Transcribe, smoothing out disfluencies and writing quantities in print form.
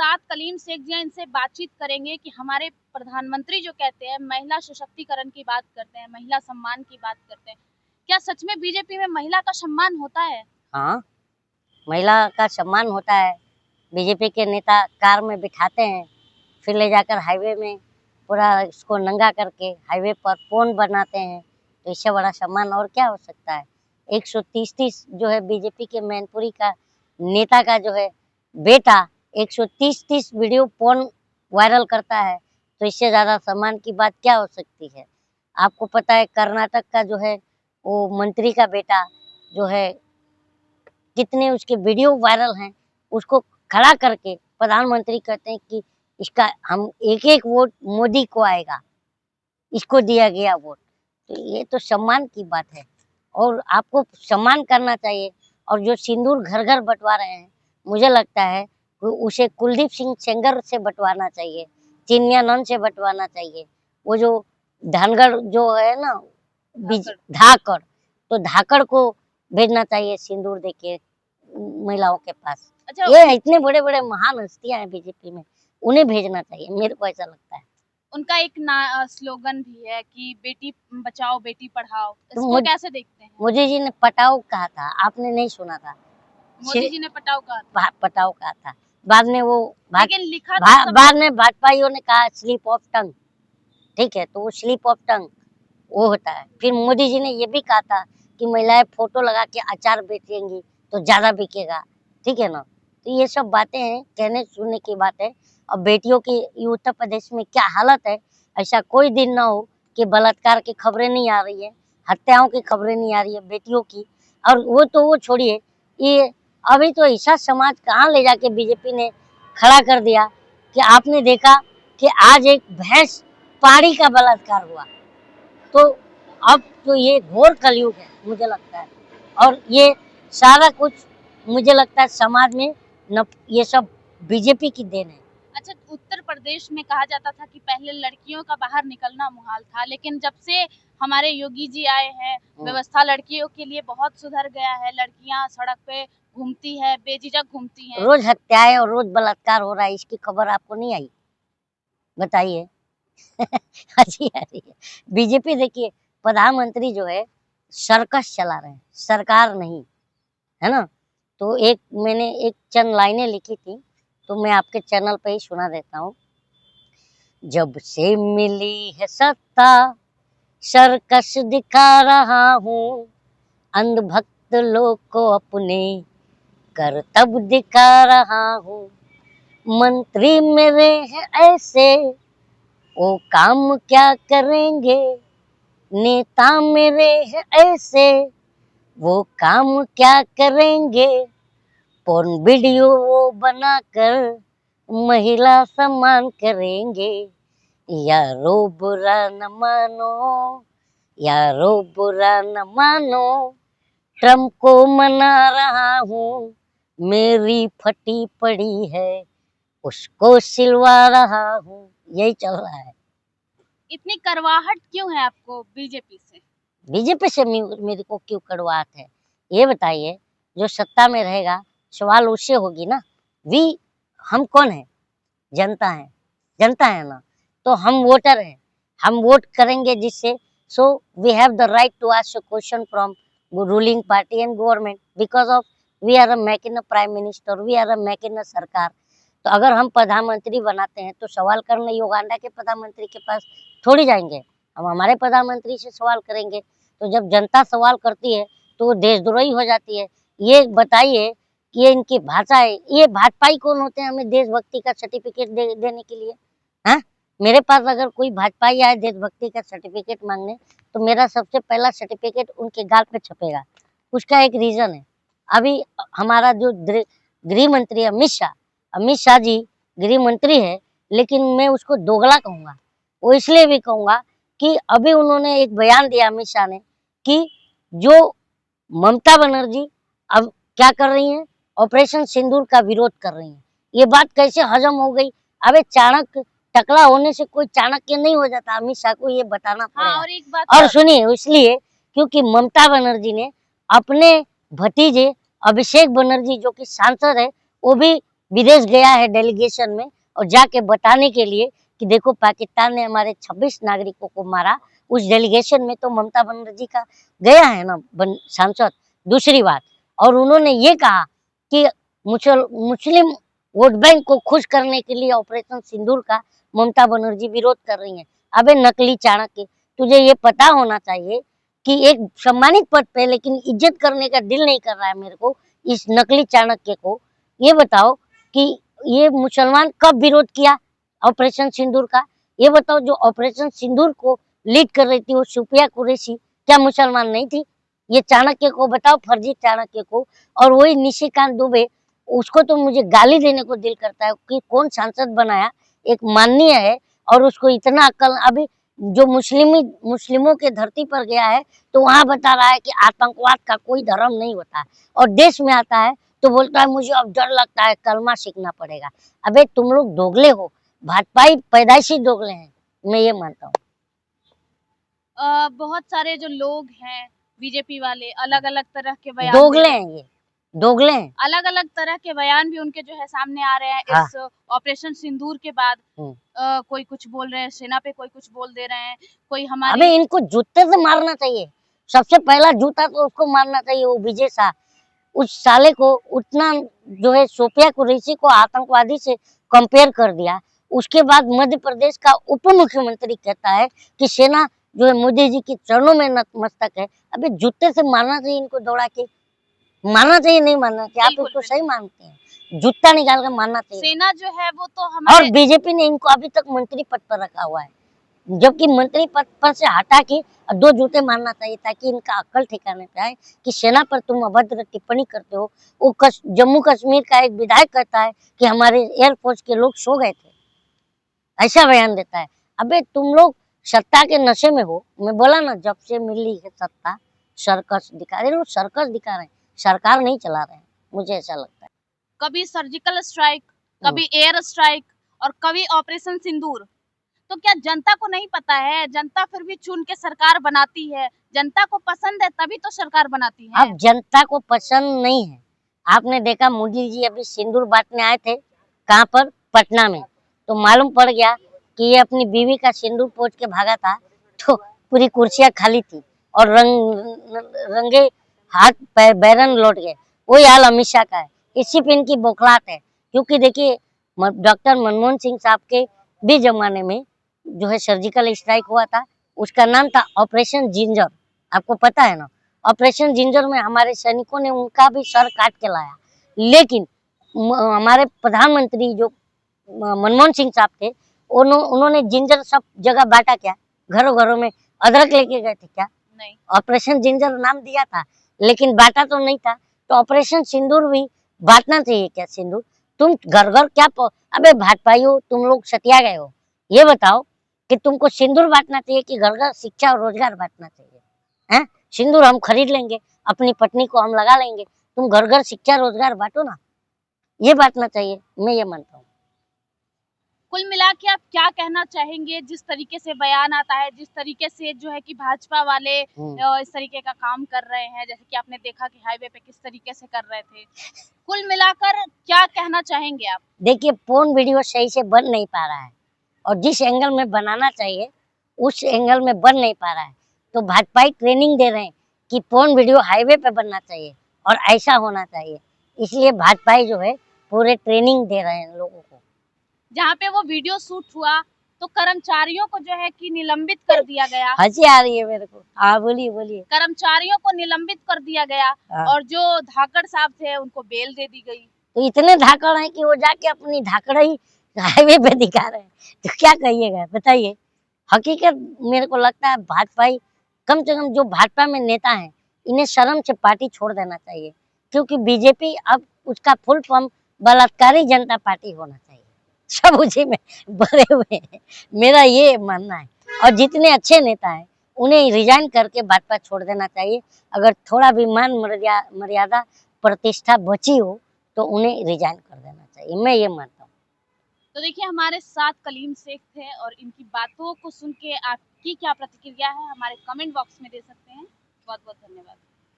साथ कलीम शेख जी हैं, इनसे बातचीत करेंगे कि हमारे प्रधानमंत्री जो कहते हैं महिला सशक्तिकरण की बात करते हैं, महिला सम्मान की बात करते हैं, क्या सच में बीजेपी में महिला का सम्मान होता है? हाँ, महिला का सम्मान होता है। बीजेपी के नेता कार में बिठाते हैं, फिर ले जाकर हाईवे में पूरा इसको नंगा करके हाईवे पर पौन बनाते हैं। तो इससे बड़ा सम्मान और क्या हो सकता है। 130 जो है बीजेपी के मैनपुरी का नेता का जो है बेटा 130 वीडियो पौन वायरल करता है, तो इससे ज़्यादा सम्मान की बात क्या हो सकती है। आपको पता है कर्नाटक का जो है वो मंत्री का बेटा जो है कितने उसके वीडियो वायरल हैं, उसको खड़ा करके प्रधानमंत्री कहते हैं कि इसका हम एक वोट मोदी को आएगा, इसको दिया गया वोट। तो ये तो सम्मान की बात है और आपको सम्मान करना चाहिए। और जो सिंदूर घर घर बंटवा रहे हैं, मुझे लगता है उसे कुलदीप सिंह सेंगर से बंटवाना चाहिए, चिन्मयानंद से बंटवाना चाहिए। वो जो धनगढ़ जो है ना धाकड़, तो धाकड़ को भेजना चाहिए सिंदूर देके महिलाओं के पास। अच्छा, ये इतने बड़े बड़े महान हस्तियां हैं बीजेपी में, उन्हें भेजना चाहिए, मेरे को ऐसा लगता है। उनका एक स्लोगन भी है कि बेटी बचाओ बेटी पढ़ाओ, तो इसको कैसे देखते हैं? मोदी जी ने पटाओ कहा था, आपने नहीं सुना था? मोदी जी ने पटाओ कहा था। पटाओ कहा था, बाद में वो लेकिन लिखा था बाद में भाजपाइयों ने कहा स्लिप ऑफ टंग, ठीक है, तो वो स्लिप ऑफ टंग वो होता है। फिर मोदी जी ने ये भी कहा था कि महिलाएं फोटो लगा के अचार बेचेंगी तो ज्यादा बिकेगा, ठीक है ना। तो ये सब बातें हैं, कहने सुनने की बात है। और बेटियों की उत्तर प्रदेश में क्या हालत है, ऐसा कोई दिन ना हो कि बलात्कार की खबरें नहीं आ रही है, हत्याओं की खबरें नहीं आ रही है बेटियों की। और वो छोड़िए, ये अभी तो ऐसा समाज कहाँ ले जाके बीजेपी ने खड़ा कर दिया कि आपने देखा कि आज एक भैंस पाड़ी का बलात्कार हुआ। तो अब तो ये घोर कलयुग है मुझे लगता है, और ये सारा कुछ मुझे लगता है समाज में ये सब बीजेपी की देन है। अच्छा, उत्तर प्रदेश में कहा जाता था कि पहले लड़कियों का बाहर निकलना मुहाल था, लेकिन जब से हमारे योगी जी आए हैं, व्यवस्था लड़कियों के लिए बहुत सुधर गया है। लड़कियां सड़क पे घूमती है, बेझिझक घूमती हैं। रोज हत्याएं और रोज बलात्कार हो रहा है, इसकी खबर आपको नहीं आई? बताइए। हंसी आ रही है। बीजेपी देखिए, प्रधानमंत्री जो है सर्कस चला रहे हैं, सरकार नहीं, है ना। तो मैंने एक चंद लाइनें लिखी थी, तो मैं आपके चैनल पे ही सुना देता हूँ। जब से मिली है सत्ता सर्कस दिखा रहा हूँ, अंधभक्त लोग को अपने करतब दिखा रहा हूँ। मंत्री मेरे हैं ऐसे, वो काम क्या करेंगे, नेता मेरे हैं ऐसे, वो काम क्या करेंगे। पोर्न वीडियो वो बनाकर महिला सम्मान करेंगे। यारो बुरा न मानो, यारो बुरा न मानो, ट्रम्प को मना रहा हूँ, मेरी फटी पड़ी है उसको सिलवा रहा हूँ। यही चल रहा है। इतनी करवाहट क्यों है आपको बीजेपी से? बीजेपी से मेरे को क्यों कड़वाहट है, ये बताइए। जो सत्ता में रहेगा सवाल उससे होगी ना। हम कौन है? जनता है, जनता है ना। तो हम वोटर हैं, हम वोट करेंगे जिससे। So we have the right to ask question from ruling party and government, because of we are making a prime minister, we are making a सरकार। तो अगर हम प्रधानमंत्री बनाते हैं तो सवाल करने युगांडा के प्रधानमंत्री के पास थोड़ी जाएंगे, हम हमारे प्रधानमंत्री से सवाल करेंगे। तो जब जनता सवाल करती है तो वो देशद्रोही हो जाती है। ये बताइए कि ये इनकी भाषा है, ये भाजपाई कौन होते हैं हमें देशभक्ति का सर्टिफिकेट देने के लिए? हाँ, मेरे पास अगर कोई भाजपाई आए देशभक्ति का सर्टिफिकेट मांगने, तो मेरा सबसे पहला सर्टिफिकेट उनके गाल पे छपेगा। उसका एक रीजन है। अभी हमारा जो गृह मंत्री अमित शाह जी गृह मंत्री है, लेकिन मैं उसको दोगला कहूंगा। वो इसलिए भी कहूंगा कि अभी उन्होंने एक बयान दिया अमित शाह ने कि जो ममता बनर्जी अब क्या कर रही हैं, ऑपरेशन सिंदूर का विरोध कर रही हैं। ये बात कैसे हजम हो गई? अबे चाणक्य टकला होने से कोई चाणक्य नहीं हो जाता, अमित शाह को ये बताना पड़ेगा। हाँ, और एक बात और सुनिए, इसलिए क्योंकि ममता बनर्जी ने अपने भतीजे अभिषेक बनर्जी जो कि सांसद है, वो भी विदेश गया है डेलीगेशन में, और जाके बताने के लिए कि देखो पाकिस्तान ने हमारे 26 नागरिकों को मारा। उस डेलीगेशन में तो ममता बनर्जी का गया है ना सांसद। दूसरी बात, और उन्होंने ये कहा कि मुस्लिम वोट बैंक को खुश करने के लिए ऑपरेशन सिंदूर का ममता बनर्जी विरोध कर रही है। अबे नकली चाणक्य, तुझे ये पता होना चाहिए कि एक सम्मानित पद पे लेकिन इज्जत करने का दिल नहीं कर रहा है मेरे को इस नकली चाणक्य को। ये बताओ कि ये मुसलमान कब विरोध किया ऑपरेशन सिंदूर का? ये बताओ, जो ऑपरेशन सिंदूर को लीड कर रही थी वो सुफिया कुरैशी, क्या मुसलमान नहीं थी? ये चाणक्य को बताओ, फर्जी चाणक्य को। और वही निशिकांत दुबे, उसको तो मुझे गाली देने को दिल करता है कि कौन सांसद बनाया, एक माननीय है और उसको इतना अक्ल। अभी जो मुस्लिमों के धरती पर गया है तो वहां बता रहा है कि आतंकवाद का कोई धर्म नहीं होता है, और देश में आता है तो बोलता है मुझे अब डर लगता है, कलमा सीखना पड़ेगा। अबे तुम लोग दोगले हो, भाजपाई पैदाइशी दोगले हैं, मैं ये मानता हूँ। बहुत सारे जो लोग हैं बीजेपी वाले, अलग अलग तरह के बयान दोगले हैं, ये दोगले हैं। अलग अलग तरह के बयान भी उनके जो है सामने आ रहे हैं। हाँ। इस ऑपरेशन सिंदूर के बाद कोई कुछ बोल रहे हैं, सेना पे कोई कुछ बोल दे रहे हैं, कोई हमारे। अबे इनको जूते से मारना चाहिए, सबसे पहला जूता तो उसको मारना चाहिए, वो विजय शाह। उस साले को उतना जो है सोफिया कुरैशी को आतंकवादी से कंपेयर कर दिया। उसके बाद मध्य प्रदेश का उप मुख्यमंत्री कहता है कि सेना जो है मोदी जी के चरणों में नतमस्तक है। अबे जूते से मारना चाहिए इनको, दौड़ा के मारना चाहिए, नहीं मारना चाहिए? आप इसको सही मानते हैं? जूता निकाल कर मारना चाहिए। सेना जो है वो तो हमारे, और बीजेपी ने इनको अभी तक मंत्री पद पर रखा हुआ है, जबकि मंत्री पद पर से हटा के 2 जूते मारना चाहिए ताकि इनका अक्ल ठिकाने पे आए कि सेना पर तुम अभद्र टिप्पणी करते हो। वो जम्मू कश्मीर का एक विधायक कहता है कि हमारे एयरफोर्स के लोग सो गए थे, ऐसा बयान देता है। अबे तुम लोग सत्ता के नशे में हो। मैं बोला ना, जब से मिली है सत्ता सर्कस दिखा रहे, सर्कस दिखा रहे हैं, सरकार नहीं चला रहे हैं, मुझे ऐसा लगता है। कभी सर्जिकल स्ट्राइक, कभी एयर स्ट्राइक और कभी ऑपरेशन सिंदूर। तो क्या जनता को नहीं पता है? जनता फिर भी चुन के सरकार बनाती है, जनता को पसंद है तभी तो सरकार बनाती है। अब जनता को पसंद नहीं है। आपने देखा मोदी जी अभी सिंदूर बांटने आए थे, कहाँ पर? पटना में। तो मालूम पड़ गया कि ये अपनी बीवी का सिंदूर पोंछ के भागा था, तो पूरी कुर्सियां खाली थी और रंगे हाथ बैरन लौट गए। वही हाल अमित शाह का है, इसी पे इनकी बौखलाहट है। क्योंकि देखिए डॉक्टर मनमोहन सिंह साहब के भी जमाने में जो है सर्जिकल स्ट्राइक हुआ था, उसका नाम था ऑपरेशन जिंजर, आपको पता है ना? ऑपरेशन जिंजर में हमारे सैनिकों ने उनका भी सर काट के लाया। लेकिन हमारे प्रधानमंत्री जो मनमोहन सिंह साहब थे, उन्होंने जिंजर सब जगह बांटा क्या? घरों घरों में अदरक लेके गए थे क्या? नहीं। ऑपरेशन जिंजर नाम दिया था लेकिन बांटा तो नहीं था। तो ऑपरेशन सिंदूर भी बांटना चाहिए क्या? सिंदूर तुम घर घर क्या अबे भाजपाइयों, तुम लोग सतिया गए हो। ये बताओ कि तुमको सिंदूर बांटना चाहिए कि घर घर शिक्षा और रोजगार बांटना चाहिए? हैं? सिंदूर हम खरीद लेंगे, अपनी पत्नी को हम लगा लेंगे, तुम घर घर शिक्षा रोजगार बांटो ना, ये बांटना चाहिए, मैं ये मानता हूँ। कुल मिला के आप क्या कहना चाहेंगे? जिस तरीके से बयान आता है, जिस तरीके से जो है कि भाजपा वाले इस तरीके का काम कर रहे हैं, जैसे कि आपने देखा कि हाईवे पे किस तरीके से कर रहे थे, कुल मिलाकर क्या कहना चाहेंगे आप? देखिए पोर्न वीडियो सही से बन नहीं पा रहा है और जिस एंगल में बनाना चाहिए उस एंगल में बन नहीं पा रहा है। तो भाजपाई ट्रेनिंग दे रहे हैं कि पोर्न वीडियो हाईवे पे बनना चाहिए और ऐसा होना चाहिए, इसलिए भाजपाई जो है पूरे ट्रेनिंग दे रहे हैं लोगों को। जहाँ पे वो वीडियो शूट हुआ तो कर्मचारियों को जो है कि निलंबित कर दिया गया। हंसी आ रही है मेरे को। हाँ बोलिए बोलिए। कर्मचारियों को निलंबित कर दिया गया और जो धाकड़ साहब थे उनको बेल दे दी गई। तो इतने धाकड़ हैं कि वो जाके अपनी धाकड़ ही हाईवे पे दिखा रहे हैं, तो क्या कहिएगा बताइए? हकीकत मेरे को लगता है भाजपाई, कम से कम जो भाजपा में नेता हैं, इन्हें शर्म से पार्टी छोड़ देना चाहिए, क्योंकि बीजेपी अब उसका फुल फॉर्म बलात्कारी जनता पार्टी होना चाहिए। सब उसी में भरे हुए हैं, मेरा ये मानना है। और जितने अच्छे नेता हैं उन्हें रिजाइन करके भाजपा छोड़ देना चाहिए। अगर थोड़ा भी मान मर्यादा प्रतिष्ठा बची हो तो उन्हें रिजाइन कर देना चाहिए, मैं ये मानता हूँ। तो देखिए हमारे साथ कलीम शेख थे और इनकी बातों को सुन के आपकी क्या प्रतिक्रिया है हमारे कमेंट बॉक्स में दे सकते हैं। बहुत बहुत धन्यवाद।